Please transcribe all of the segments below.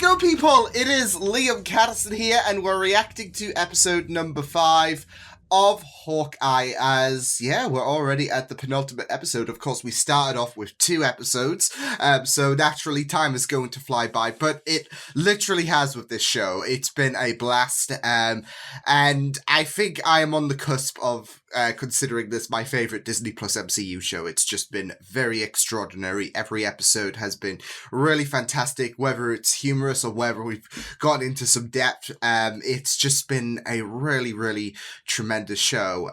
go, people? It is Liam Caddison here, and we're reacting to episode number 5 of Hawkeye, as, yeah, we're already at the penultimate episode. Of course, we started off with 2 episodes, so naturally time is going to fly by, but it literally has with this show. It's been a blast, and I think I am on the cusp of considering this my favorite Disney Plus MCU show. It's just been very extraordinary. Every episode has been really fantastic, whether it's humorous or whether we've gotten into some depth. It's just been a really, really tremendous show.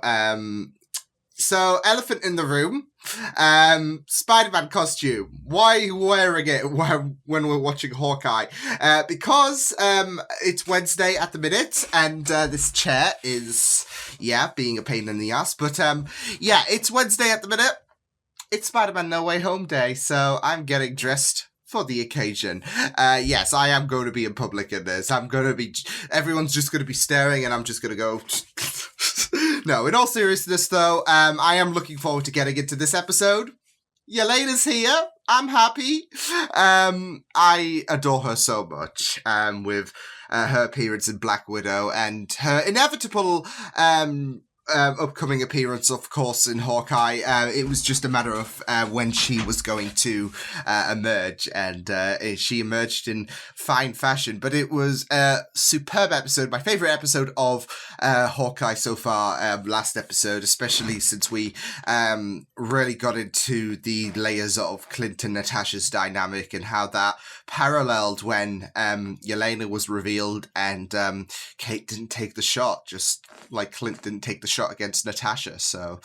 So, elephant in the room, Spider-Man costume. Why are you wearing it when we're watching Hawkeye? Because it's Wednesday at the minute, and this chair is, yeah, being a pain in the ass. But yeah, it's Wednesday at the minute. It's Spider-Man No Way Home Day, so I'm getting dressed for the occasion. Yes, I am going to be in public in this. Everyone's just going to be staring, and I'm just going to go... No, in all seriousness, though, I am looking forward to getting into this episode. Yelena's here. I'm happy. I adore her so much, with her appearance in Black Widow and her inevitable upcoming appearance, of course, in Hawkeye. It was just a matter of when she was going to emerge, and she emerged in fine fashion. But it was a superb episode, my favorite episode of Hawkeye so far. Last episode, especially since we really got into the layers of Clint and Natasha's dynamic and how that paralleled when Yelena was revealed and Kate didn't take the shot, just like Clint didn't take the shot against Natasha. So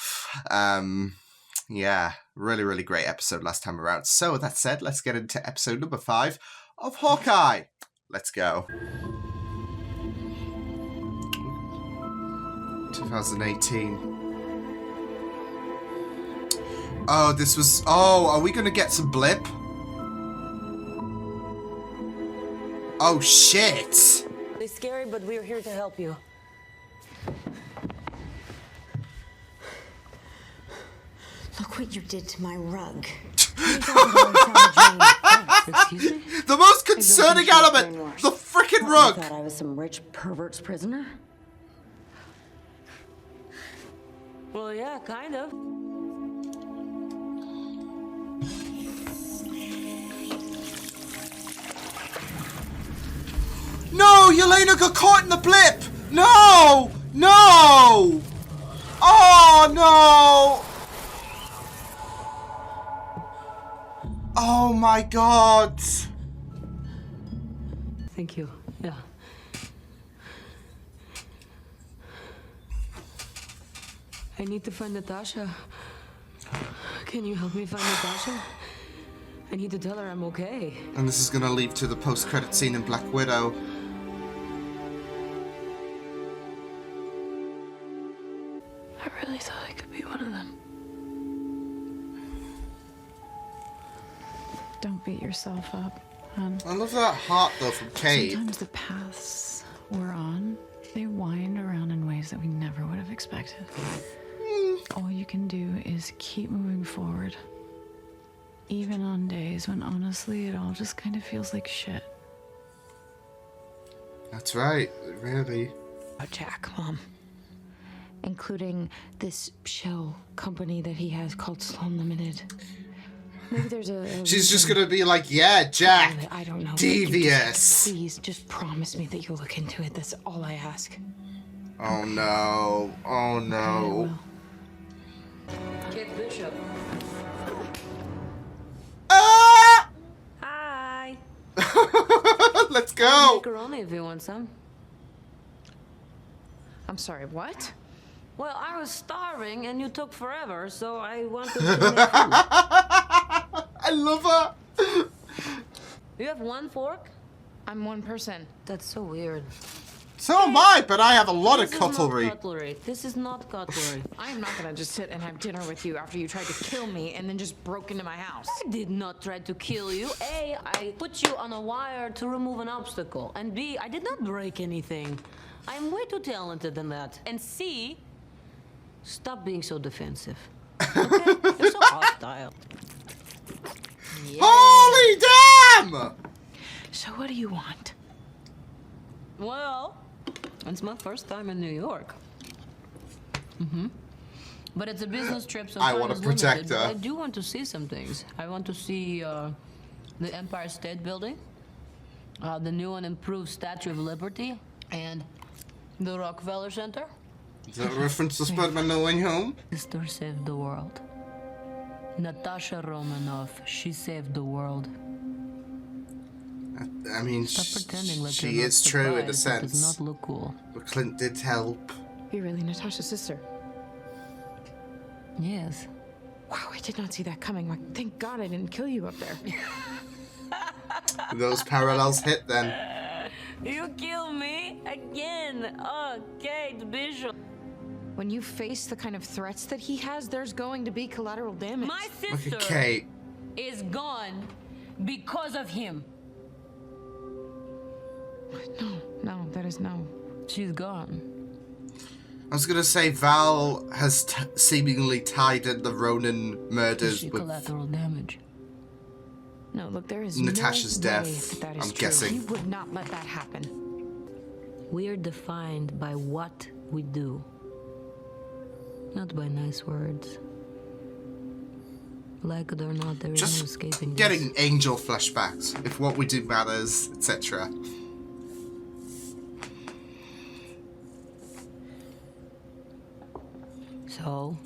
yeah, really, really great episode last time around. So with that said, let's get into episode number 5 of Hawkeye. Let's go. 2018. Oh, this was... Oh, are we gonna get some blip? Oh, shit! It's scary, but we're here to help you. Look what you did to my rug. Excuse me? The most concerning element! The frickin' rug! I thought I was some rich pervert's prisoner? Well, yeah, kind of. No! Yelena got caught in the blip! No! No! Oh, no! Oh, my God! Thank you. Yeah. I need to find Natasha. Can you help me find Natasha? I need to tell her I'm okay. And this is gonna lead to the post-credit scene in Black Widow. I really thought I could be one of them. Don't beat yourself up, hon. I love that heart, though, from Kate. Sometimes the paths we're on, they wind around in ways that we never would have expected. All you can do is keep moving forward. Even on days when, honestly, it all just kind of feels like shit. That's right, really. Jack, Mom. Including this shell company that he has called Sloan Limited. Maybe there's a She's just gonna be like, yeah, Jack, I don't know. devious. Please, just promise me that you'll look into it. That's all I ask. Oh no, oh no. Kate Bishop. Ah! Hi. Let's go. Macaroni if you want some. I'm sorry, what? Well, I was starving and you took forever, so I wanted to make food. I love her. You have 1 fork? I'm one person. That's so weird. So am I, but I have a lot of This is not cutlery. cutlery. This is not cutlery. I am not gonna just sit and have dinner with you after you tried to kill me and then just broke into my house. I did not try to kill you. A, I put you on a wire to remove an obstacle. And B, I did not break anything. I am way too talented than that. And C, stop being so defensive. Okay? You're so hostile. Yeah. Holy damn! So what do you want? Well, it's my first time in New York. But it's a business trip, so I time wanna is protect limited, but her. I do want to see some things. I want to see the Empire State Building, the new and improved Statue of Liberty, and the Rockefeller Center. Is that a reference to Spider-Man No Way Home? Sister saved the world. Natasha Romanoff, she saved the world. I mean, Stop pretending like she you're not is true in a surprised. It does sense. not look cool. But Clint did help. You're really Natasha's sister. Yes. Wow, I did not see that coming. Like, thank God I didn't kill you up there. Those parallels hit then. You kill me again. Oh, Kate Bishop. When you face the kind of threats that he has, there's going to be collateral damage. My Look sister at Kate. is gone because of him. No, that is no. She's gone. I was gonna say Val has seemingly tied in the Ronin Is murders she with collateral damage? No, look, there is Natasha's no way death, that is I'm true. guessing. He would not let that happen. We are defined by what we do, not by nice words. Like it or not, there is no just escaping getting this. angel flashbacks. If what we do matters, etc. So,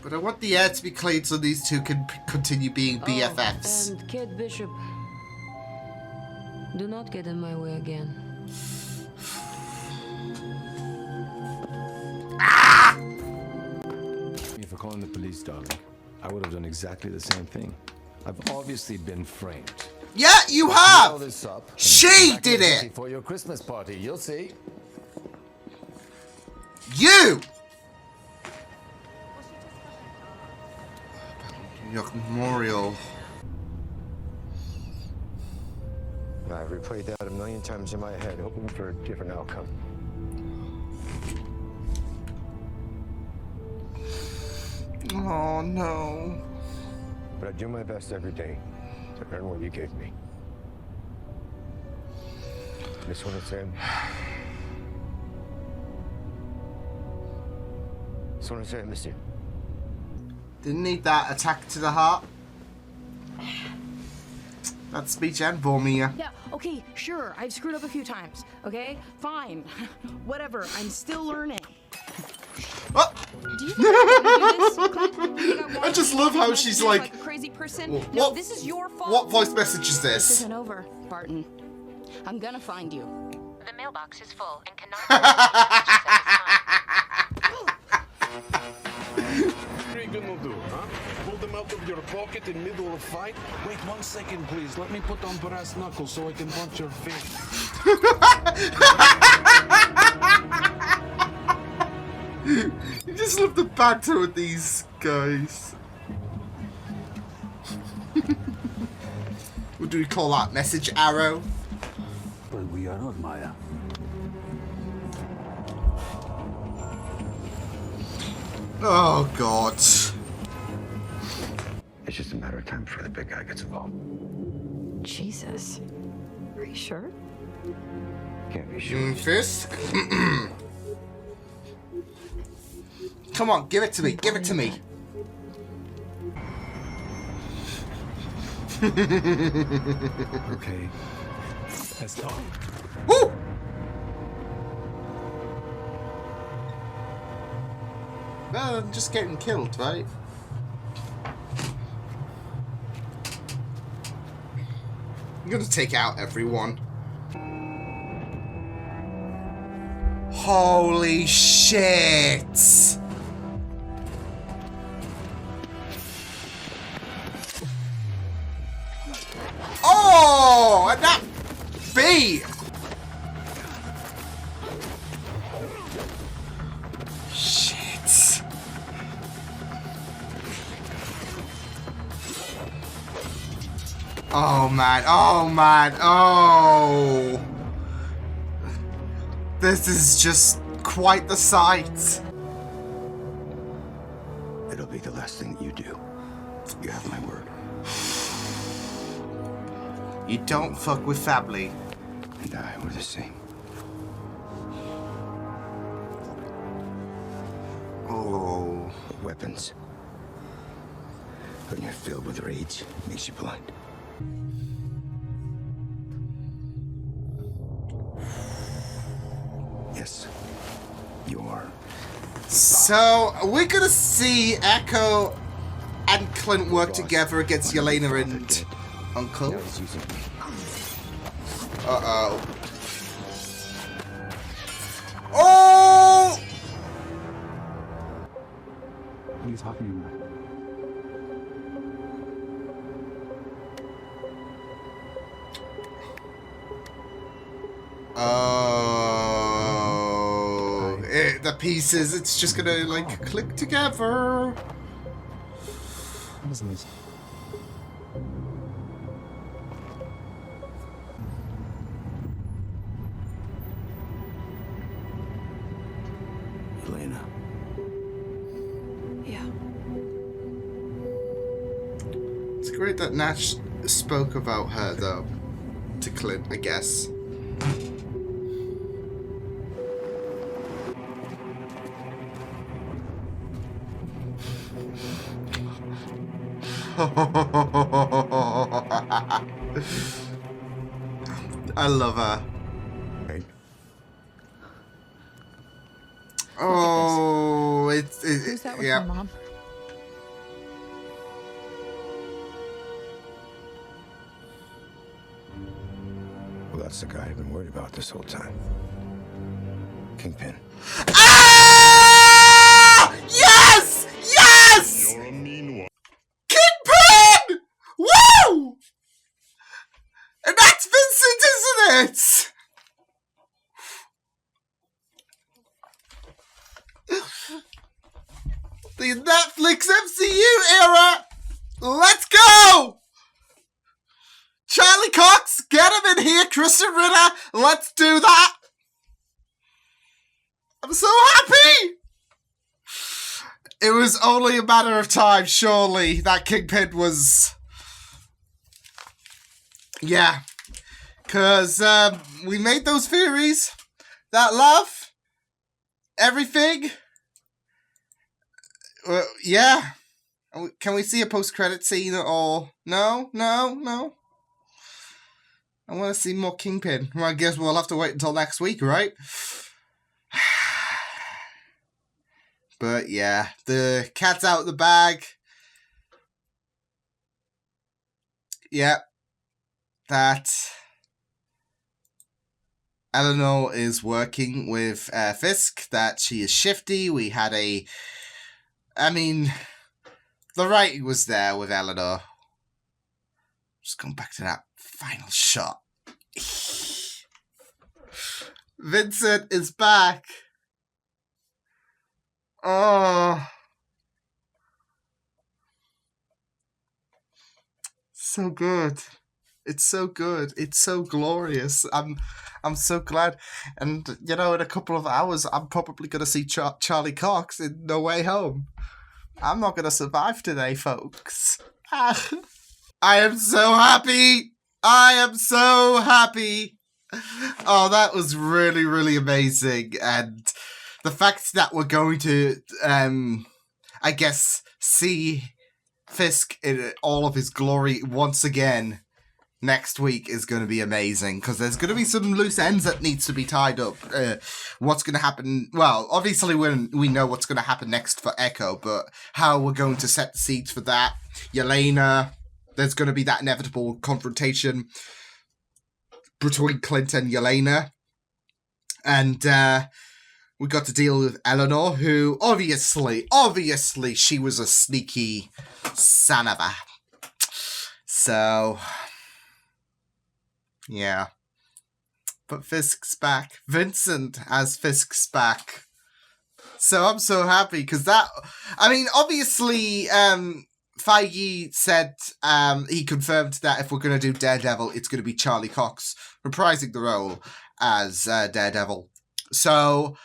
But I want the air to be clean so these two can continue being BFFs. and Kate Bishop, do not get in my way again. Thank you for calling the police, darling. I would have done exactly the same thing. I've obviously been framed. Yeah, you All have! this up. and She come back did in it! for your Christmas party. You'll see. You! New York Memorial. I've replayed that 1,000,000 times in my head, hoping for a different outcome. Oh no. But I do my best every day to earn what you gave me. Just want to say, I miss you. Didn't need that attack to the heart. That speech and Boromir. Yeah, okay, sure, I've screwed up a few times, okay? Fine. Whatever, I'm still learning. Oh! Do you think I want to do this? Clint? You think I wanna just be love how a she's messenger like, a crazy person? "What- No, this is your fault. What voice message is This this? isn't over, Barton. I'm gonna find you. The mailbox is full and cannot be reached at this time. What are you gonna do, huh? Pull them out of your pocket in middle of fight? Wait 1 second, please. Let me put on brass knuckles so I can punch your face. You just love the banter with these guys. What do we call that? Message arrow? But we are not Maya. Oh god. It's just a matter of time before the big guy gets involved. Jesus. Are you sure? Can't be sure. Fisk? Come on, give it to me. Give it to me. Okay. Let's talk. Woo! Well, I'm just getting killed, right? I'm gonna take out everyone. Holy shit! Oh, and that beat! Shit. Oh man, oh man, oh! This is just quite the sight. It'll be the last thing that you do. You have my word. You don't fuck with family. And I were the same. Oh. Weapons. When you're filled with rage, it makes you blind. Yes, you are. So, we're gonna see Echo and Clint work together against Yelena and Uncle. Now he's using me. Uh-oh. Oh! What are you talking about? Oh, the pieces, it's just gonna, like, click together. What is this? Elena. Yeah. It's great that Nash spoke about her, though, to Clint, I guess. I love her. Right? Oh, Who's that with yeah. my mom? Well, that's the guy I've been worried about this whole time. Kingpin. Ah! Yes! Yes! You're a mean one. Kingpin! Woo! And that's Vincent, isn't it? The Netflix MCU era! Let's go! Charlie Cox, get him in here, Kristen Ritter, let's do that! I'm so happy! It was only a matter of time, surely, that Kingpin was... Yeah. Because we made those theories. That love. Everything. Yeah. Can we see a post-credit scene at all? No? No? No? I want to see more Kingpin. Well, I guess we'll have to wait until next week, right? But yeah, the cat's out of the bag. Yeah. That Eleanor is working with Fisk, that she is shifty. We had I mean, the writing was there with Eleanor. Just going back to that final shot. Vincent is back. Oh. So good. It's so good. It's so glorious. I'm so glad. And, you know, in a couple of hours, I'm probably going to see Charlie Cox in No Way Home. I'm not going to survive today, folks. I am so happy. I am so happy. Oh, that was really, really amazing. And the fact that we're going to, I guess, see Fisk in all of his glory once again next week is going to be amazing, because there's going to be some loose ends that needs to be tied up. What's going to happen? Well, obviously we know what's going to happen next for Echo, but how we're going to set the seeds for that. Yelena, there's going to be that inevitable confrontation between Clint and Yelena. And we got to deal with Eleanor, who obviously she was a sneaky son of a... So... yeah. But Fisk's back. Vincent as Fisk's back. So I'm so happy, because that... I mean, obviously, Feige said he confirmed that if we're going to do Daredevil, it's going to be Charlie Cox reprising the role as Daredevil. So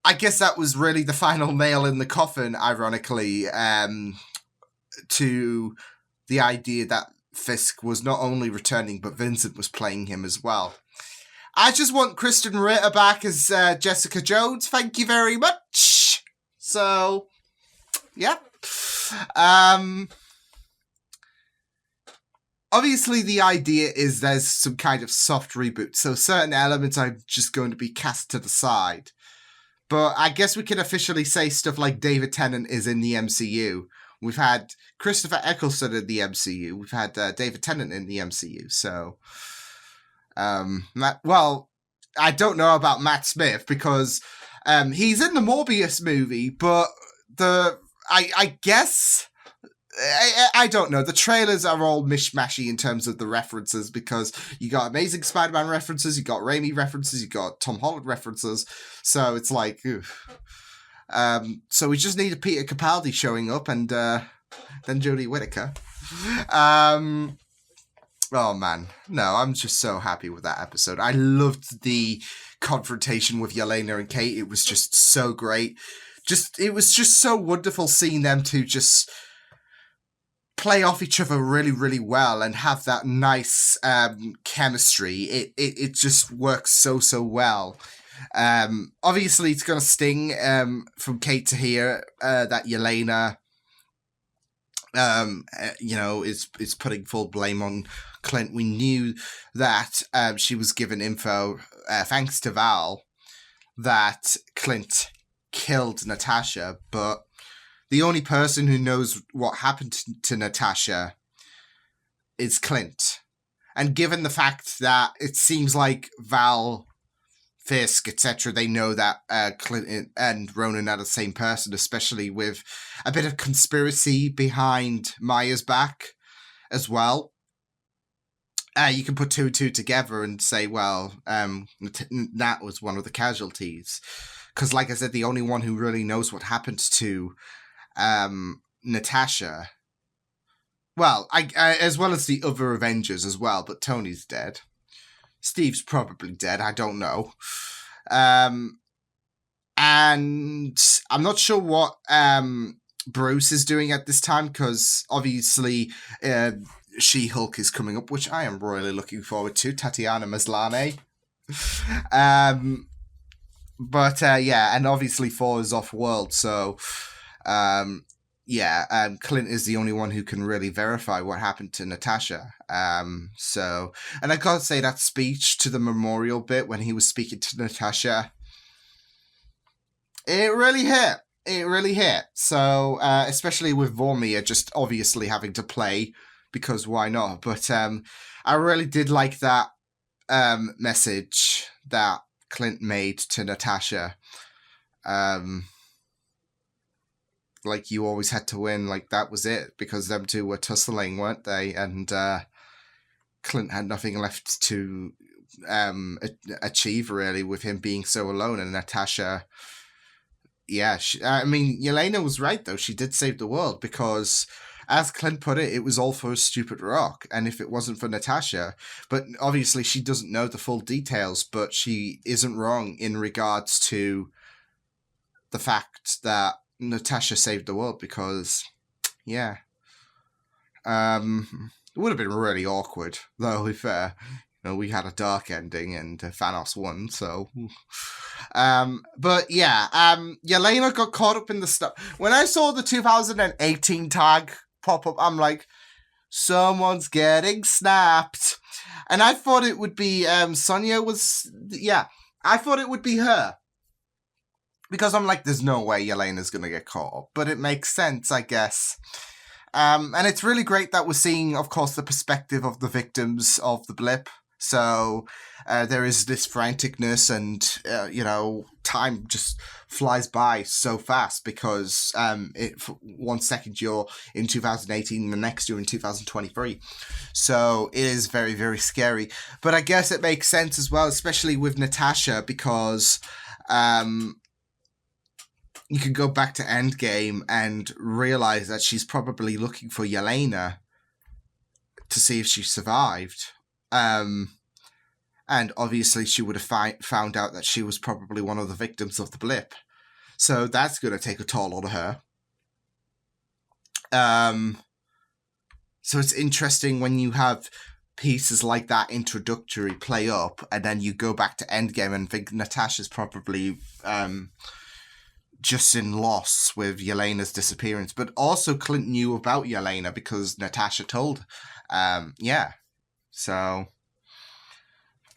I guess that was really the final nail in the coffin, ironically. to the idea that Fisk was not only returning, but Vincent was playing him as well. I just want Kristen Ritter back as Jessica Jones. Thank you very much. So, yeah. Obviously, the idea is there's some kind of soft reboot, so certain elements are just going to be cast to the side. But I guess we can officially say stuff like David Tennant is in the MCU. We've had Christopher Eccleston in the MCU. We've had David Tennant in the MCU. So, well, I don't know about Matt Smith because he's in the Morbius movie, but I guess... I don't know. The trailers are all mishmashy in terms of the references because you got Amazing Spider-Man references, you got Raimi references, you got Tom Holland references. So it's like, so we just need a Peter Capaldi showing up and then Jodie Whittaker. Oh man, no, I'm just so happy with that episode. I loved the confrontation with Yelena and Kate. It was just so great. It was just so wonderful seeing them two just play off each other really, really well and have that nice chemistry. It just works so well. Obviously, it's going to sting from Kate to hear that Yelena, is putting full blame on Clint. We knew that she was given info, thanks to Val, that Clint killed Natasha, but the only person who knows what happened to Natasha is Clint. And given the fact that it seems like Val, Fisk, etc., they know that Clint and Ronin are the same person, especially with a bit of conspiracy behind Maya's back as well. You can put two and two together and say, well, Nat was one of the casualties. Because, like I said, the only one who really knows what happened to Natasha, well, I as well as the other Avengers as well, but Tony's dead. Steve's probably dead, I don't know. And I'm not sure what Bruce is doing at this time, because obviously She-Hulk is coming up, which I am really looking forward to, Tatiana Maslany. But and obviously Thor is off-world, so Clint is the only one who can really verify what happened to Natasha. And I gotta say, that speech to the memorial bit when he was speaking to Natasha, it really hit. It really hit. So, especially with Vormir just obviously having to play, because why not? But I really did like that message that Clint made to Natasha. Like, you always had to win, like that was it, because them two were tussling, weren't they? And Clint had nothing left to achieve, really, with him being so alone. And Natasha, Yelena was right, though. She did save the world, because, as Clint put it, it was all for a stupid rock. And if it wasn't for Natasha, but obviously she doesn't know the full details, but she isn't wrong in regards to the fact that Natasha saved the world, because, it would have been really awkward, though, if we had a dark ending and Thanos won, so... Yelena got caught up in the stuff. When I saw the 2018 tag pop up, I'm like, someone's getting snapped. And I thought it would be Sonya was... Yeah, I thought it would be her. Because I'm like, there's no way Yelena's going to get caught up. But it makes sense, I guess. And it's really great that we're seeing, of course, the perspective of the victims of the blip. So there is this franticness and, time just flies by so fast because for 1 second you're in 2018, the next you're in 2023. So it is very, very scary. But I guess it makes sense as well, especially with Natasha, because... you can go back to Endgame and realize that she's probably looking for Yelena to see if she survived. And obviously she would have found out that she was probably one of the victims of the blip. So that's going to take a toll on her. So it's interesting when you have pieces like that introductory play up, and then you go back to Endgame and think Natasha's probably just in loss with Yelena's disappearance. But also Clint knew about Yelena because Natasha told. So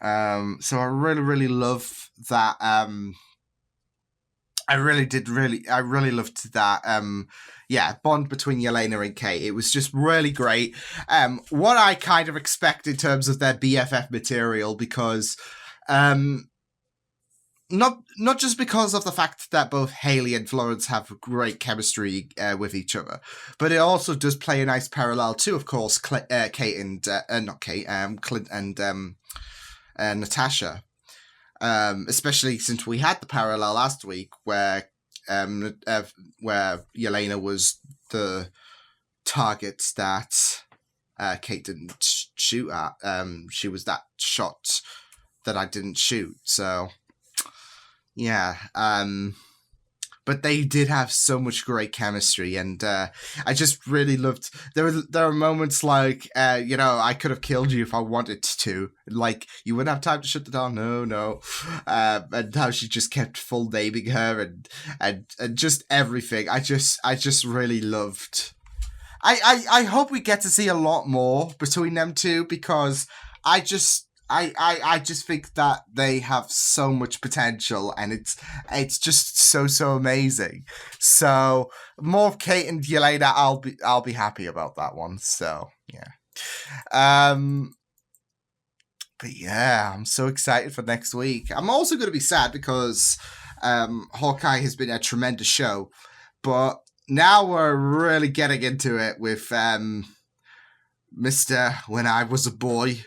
I really love that. I really loved that. Bond between Yelena and Kate. It was just really great. What I kind of expect in terms of their BFF material, because not just because of the fact that both Haley and Florence have great chemistry with each other, but it also does play a nice parallel to, of course, Clint and Natasha. Especially since we had the parallel last week where Yelena was the target that Kate didn't shoot at. She was that shot that I didn't shoot. So, yeah. But they did have so much great chemistry, and I just really loved. There are moments like, I could have killed you if I wanted to. Like, you wouldn't have time to shut the door. No. And how she just kept full naming her and just everything. I just really loved. I hope we get to see a lot more between them two, because I just think that they have so much potential, and it's just so amazing. So more of Kate and Yelena, I'll be happy about that one. So yeah. But yeah, I'm so excited for next week. I'm also going to be sad because Hawkeye has been a tremendous show, but now we're really getting into it with Mr. When I Was a Boy.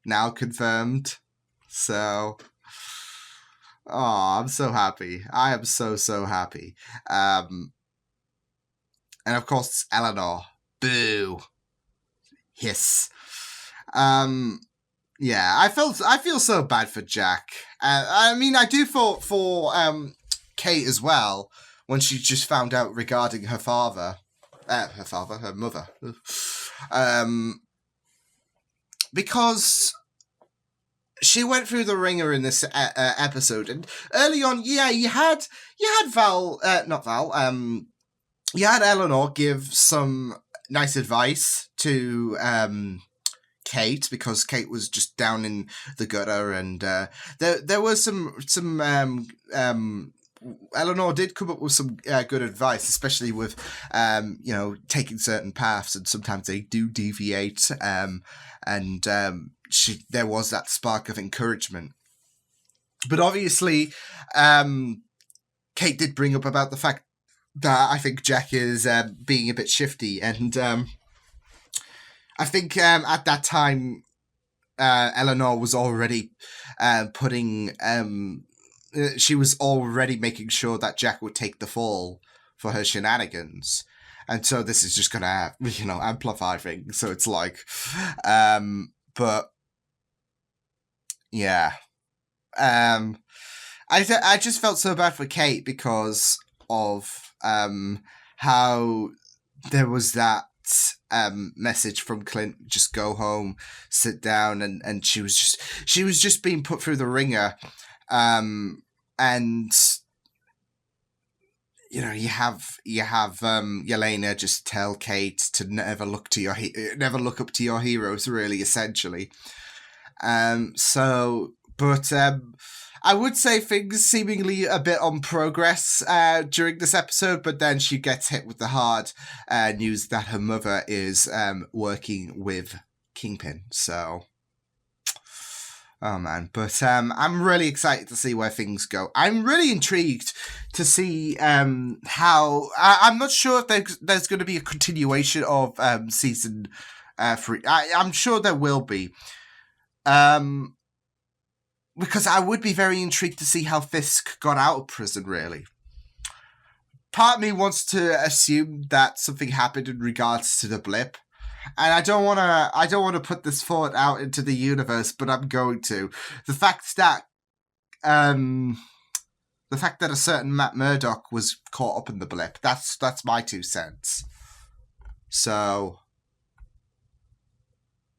Now confirmed. So, I'm so happy. I am so happy. And of course, it's Eleanor. Boo. Hiss. Yeah, I feel so bad for Jack. I mean, I do for Kate as well, when she just found out regarding her mother. Because she went through the ringer in this episode, and early on, you had Eleanor give some nice advice to Kate, because Kate was just down in the gutter, and there was some Eleanor did come up with some good advice, especially with taking certain paths, and sometimes they do deviate, and there was that spark of encouragement. But obviously, Kate did bring up about the fact that I think Jack is being a bit shifty, and I think at that time, Eleanor was already she was already making sure that Jack would take the fall for her shenanigans. And so this is just going to, amplify things. So it's like, but yeah. I just felt so bad for Kate because of how there was that message from Clint, just go home, sit down, and she was just being put through the ringer. And you have Yelena just tell Kate to never look up to your heroes, really, essentially. I would say things seemingly a bit on progress during this episode, but then she gets hit with the hard news that her mother is working with Kingpin. So, oh man, but I'm really excited to see where things go. I'm really intrigued to see how. I'm not sure if there's going to be a continuation of season 3. I'm sure there will be. Because I would be very intrigued to see how Fisk got out of prison, really. Part of me wants to assume that something happened in regards to the blip. And I don't want to put this thought out into the universe, but I'm going to. The fact that a certain Matt Murdock was caught up in the blip, that's my 2 cents. So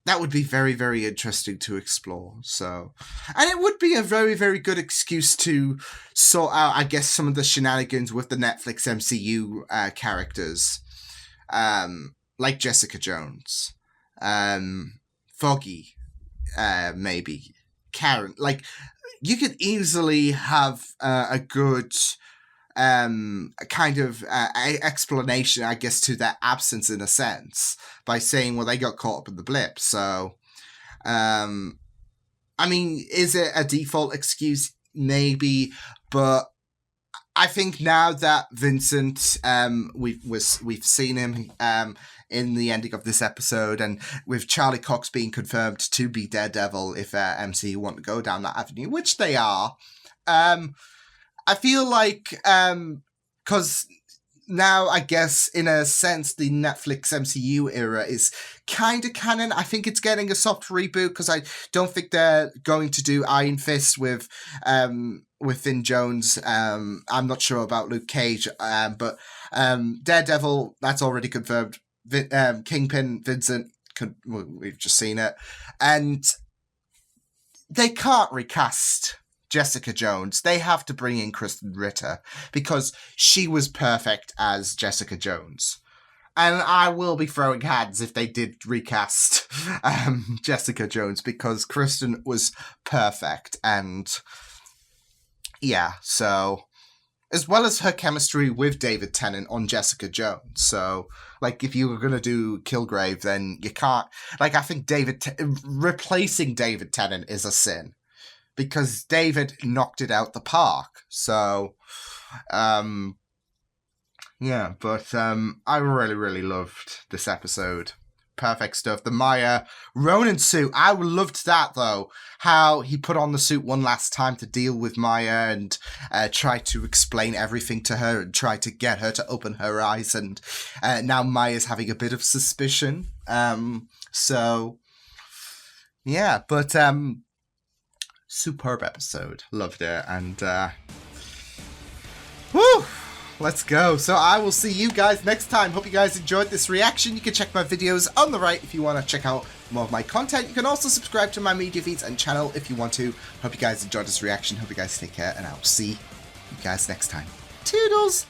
that would be very, very interesting to explore. So, and it would be a very, very good excuse to sort out, I guess, some of the shenanigans with the Netflix MCU characters, like Jessica Jones, Foggy, maybe Karen. Like, you could easily have a good kind of explanation, I guess, to their absence in a sense by saying, well, they got caught up in the blip. So, I mean, is it a default excuse? Maybe, but I think now that Vincent, we've seen him in the ending of this episode, and with Charlie Cox being confirmed to be Daredevil if MCU want to go down that avenue, which they are. I feel like, because now, I guess, in a sense, the Netflix MCU era is kind of canon. I think it's getting a soft reboot, because I don't think they're going to do Iron Fist with Finn Jones. I'm not sure about Luke Cage, but Daredevil, that's already confirmed. Kingpin, Vincent, we've just seen it. And they can't recast Jessica Jones. They have to bring in Kristen Ritter, because she was perfect as Jessica Jones. And I will be throwing hands if they did recast Jessica Jones, because Kristen was perfect. And yeah, so, as well as her chemistry with David Tennant on Jessica Jones. So, like, if you were going to do Kilgrave, then you can't, like, I think replacing David Tennant is a sin, because David knocked it out the park. So, yeah, but I really, really loved this episode. Perfect stuff. The Maya Ronin suit, I loved that, though. How he put on the suit one last time to deal with Maya and try to explain everything to her and try to get her to open her eyes. And now Maya's having a bit of suspicion. So, yeah, but superb episode. Loved it. And, whew! Let's go. So I will see you guys next time. Hope you guys enjoyed this reaction. You can check my videos on the right if you want to check out more of my content. You can also subscribe to my media feeds and channel if you want to. Hope you guys enjoyed this reaction. Hope you guys take care, and I'll see you guys next time. Toodles!